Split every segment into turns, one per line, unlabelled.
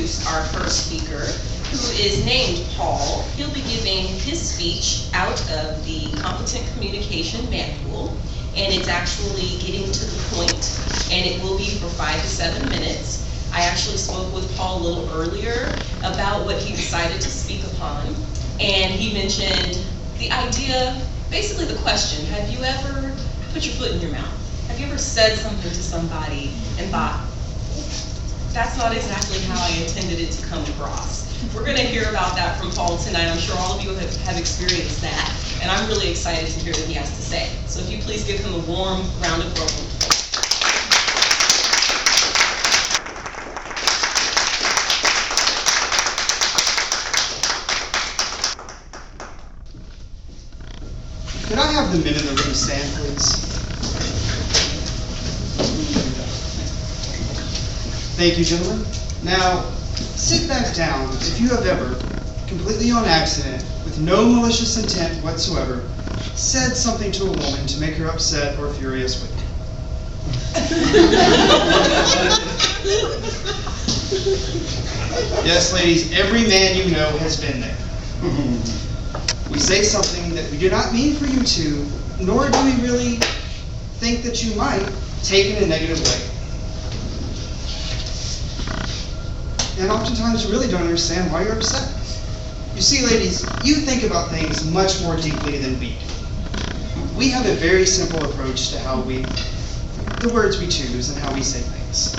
introduce our first speaker, who is named Paul. He'll be giving his speech out of the Competent Communication Manual, and it's actually getting to the point, and it will be for 5 to 7 minutes. I actually spoke with Paul a little earlier about what he decided to speak upon, and he mentioned the idea, basically the question, have you ever put your foot in your mouth? Have you ever said something to somebody and thought, that's not exactly how I intended it to come across? We're going to hear about that from Paul tonight. I'm sure all of you have experienced that, and I'm really excited to hear what he has to say. So if you please give him a warm round of welcome.
Could I have the men in the room stand, please? Thank you, gentlemen. Now, sit back down if you have ever, completely on accident, with no malicious intent whatsoever, said something to a woman to make her upset or furious with you. Yes, ladies, every man you know has been there. We say something that we do not mean for you to, nor do we really think that you might take it in a negative way. And oftentimes you really don't understand why you're upset. You see, ladies, you think about things much more deeply than we do. We have a very simple approach to the words we choose and how we say things.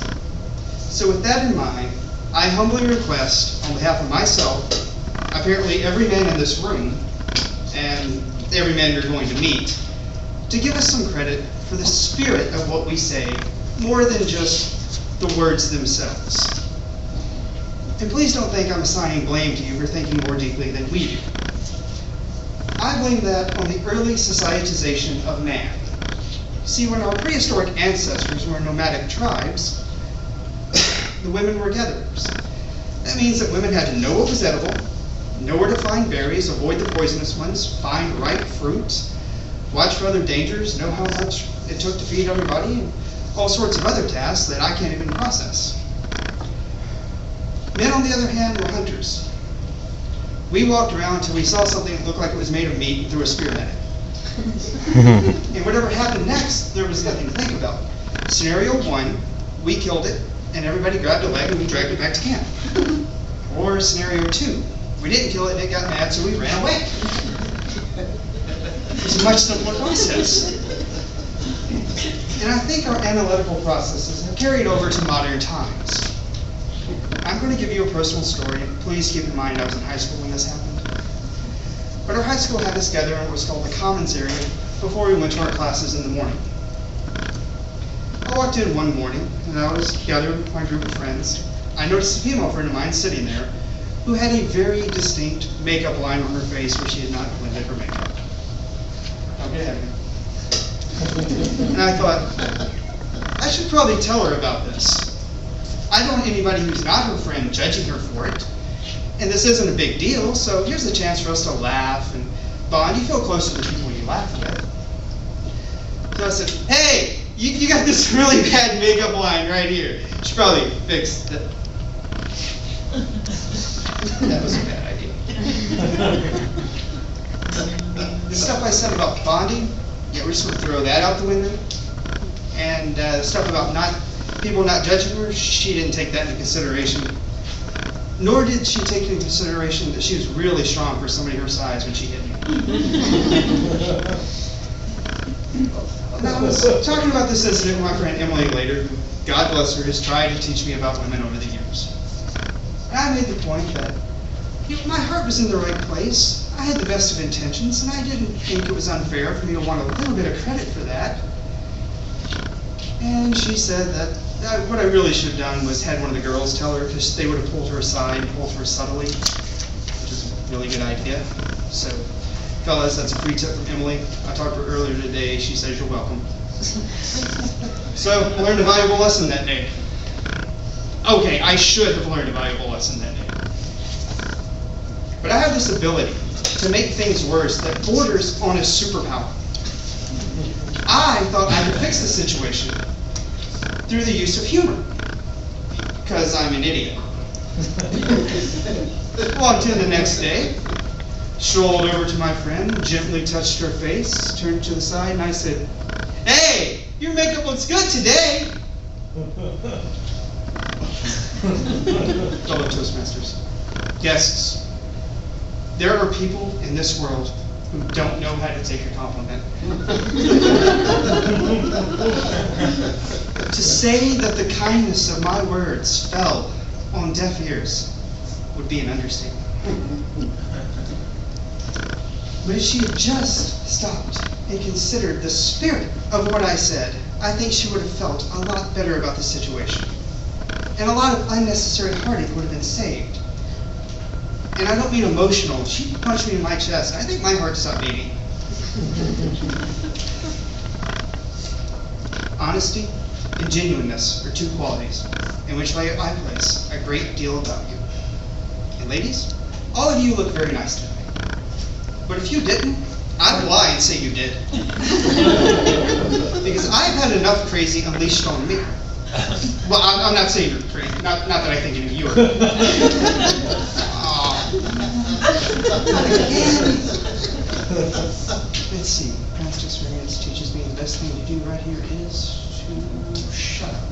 So with that in mind, I humbly request, on behalf of myself, apparently every man in this room, and every man you're going to meet, to give us some credit for the spirit of what we say, more than just the words themselves. And please don't think I'm assigning blame to you for thinking more deeply than we do. I blame that on the early societization of man. See, when our prehistoric ancestors were nomadic tribes, the women were gatherers. That means that women had to know what was edible, know where to find berries, avoid the poisonous ones, find ripe fruit, watch for other dangers, know how much it took to feed everybody, and all sorts of other tasks that I can't even process. Men, on the other hand, were hunters. We walked around until we saw something that looked like it was made of meat and threw a spear at it. And whatever happened next, there was nothing to think about. Scenario 1, we killed it, and everybody grabbed a leg and we dragged it back to camp. Or scenario 2, we didn't kill it and it got mad, so we ran away. It was a much simpler process. And I think our analytical processes have carried over to modern times. I'm going to give you a personal story. Please keep in mind I was in high school when this happened. But our high school had us gather in what was called the commons area before we went to our classes in the morning. I walked in one morning, and I was gathering with my group of friends. I noticed a female friend of mine sitting there who had a very distinct makeup line on her face where she had not blended her makeup. I'll get ahead of me. And I thought, I should probably tell her about this. I don't want anybody who's not her friend judging her for it. And this isn't a big deal, so here's a chance for us to laugh and bond. You feel closer to the people you laugh with. So I said, hey, you got this really bad makeup line right here. You should probably fix that. That was a bad idea. The stuff I said about bonding, yeah, we're just going to throw that out the window. And stuff about people not judging her, she didn't take that into consideration. Nor did she take into consideration that she was really strong for somebody her size when she hit me. And I was talking about this incident with my friend Emily later, who, God bless her, has tried to teach me about women over the years. And I made the point that my heart was in the right place. I had the best of intentions, and I didn't think it was unfair for me to want a little bit of credit for that. And she said that what I really should have done was had one of the girls tell her, because they would have pulled her aside and pulled her subtly, which is a really good idea. So, fellas, that's a free tip from Emily. I talked to her earlier today. She says you're welcome. So, I learned a valuable lesson that day. Okay, I should have learned a valuable lesson that day. But I have this ability to make things worse that borders on a superpower. I thought I could fix the situation through the use of humor, because I'm an idiot. Walked in the next day, strolled over to my friend, gently touched her face, turned to the side, and I said, "Hey, your makeup looks good today." Fellow Toastmasters, guests, there are people in this world who don't know how to take a compliment. To say that the kindness of my words fell on deaf ears would be an understatement. But if she had just stopped and considered the spirit of what I said, I think she would have felt a lot better about the situation. And a lot of unnecessary heartache would have been saved. And I don't mean emotional. She punched me in my chest. I think my heart stopped beating. Honesty and genuineness are two qualities in which I place a great deal of value. And ladies, all of you look very nice today. But if you didn't, I'd lie and say you did. Because I've had enough crazy unleashed on me. Well, I'm not saying you're crazy. Not that I think any of you are. Let's see. Past experience teaches me the best thing to do right here is to shut up.